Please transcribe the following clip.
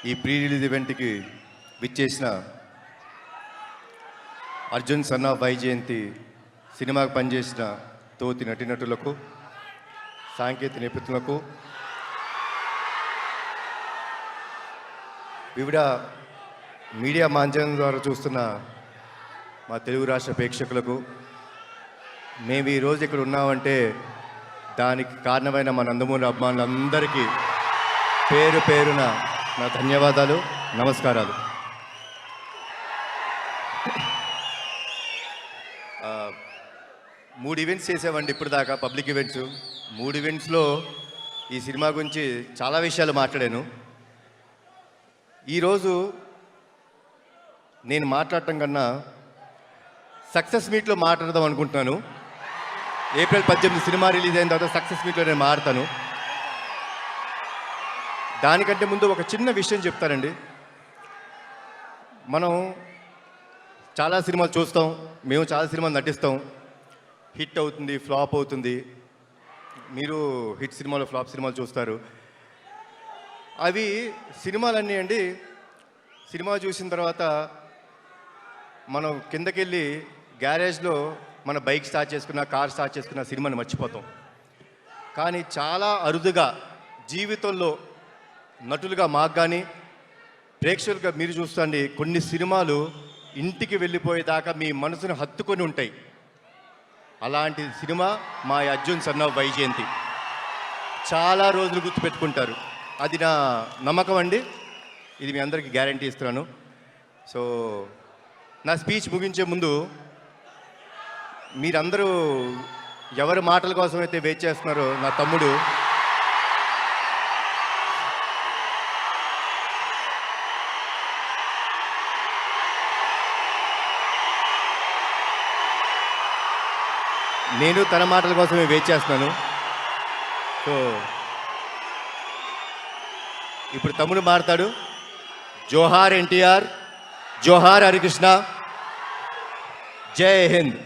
ఈ pre release ఈవెంట్కి విచ్చేసిన అర్జున్ సన్ ఆఫ్ వైజయంతి సినిమాకు పనిచేసిన తోటి నటీనటులకు, సాంకేతిక నిపుణులకు, వివిధ మీడియా మాధ్యమం ద్వారా చూస్తున్న మా తెలుగు రాష్ట్ర ప్రేక్షకులకు, మేము ఈరోజు ఇక్కడ ఉన్నామంటే దానికి కారణమైన మా నందమూరి అభిమానులందరికీ పేరు పేరున నా ధన్యవాదాలు, నమస్కారాలు. మూడు ఈవెంట్స్ చేసామండి ఇప్పుడు దాకా, పబ్లిక్ ఈవెంట్స్. 3 ఈవెంట్స్లో ఈ సినిమా గురించి చాలా విషయాలు మాట్లాడాను. ఈరోజు నేను మాట్లాడటం కన్నా సక్సెస్ మీట్లో మాట్లాడదాం అనుకుంటున్నాను. ఏప్రిల్ 18 సినిమా రిలీజ్ అయిన తర్వాత సక్సెస్ మీట్లో నేను మాట్లాడతాను. దానికంటే ముందు ఒక చిన్న విషయం చెప్తానండి. మనం చాలా సినిమాలు చూస్తాం, మేము చాలా సినిమాలు నటిస్తాం. హిట్ అవుతుంది, ఫ్లాప్ అవుతుంది. మీరు హిట్ సినిమాలు, ఫ్లాప్ సినిమాలు చూస్తారు. అవి సినిమాలన్నీ అండి, సినిమా చూసిన తర్వాత మనం కిందకెళ్ళి గ్యారేజ్లో మన బైక్ స్టార్ట్ చేసుకున్న, కార్ స్టార్ట్ చేసుకున్న సినిమాని మర్చిపోతాం. కానీ చాలా అరుదుగా జీవితంలో నటులుగా మాకు కానీ ప్రేక్షకులుగా మీరు చూస్తుండి కొన్ని సినిమాలు ఇంటికి వెళ్ళిపోయేదాకా మీ మనసును హత్తుకొని ఉంటాయి. అలాంటి సినిమా మా అర్జున్ సన్ ఆఫ్ వైజయంతి. చాలా రోజులు గుర్తుపెట్టుకుంటారు, అది నా నమ్మకం అండి. ఇది మీ అందరికీ గ్యారంటీ ఇస్తున్నాను. సో నా స్పీచ్ ముగించే ముందు మీరందరూ ఎవరి మాటల కోసం అయితే వెయిట్ చేస్తున్నారో, నా తమ్ముడు నేను తన మాటల కోసమే వెయిట్ చేస్తున్నాను. సో ఇప్పుడు తమ్ముడు మాట్లాడు. జోహార్ ఎన్టీఆర్, జోహార్ హరికృష్ణ, జై హింద్.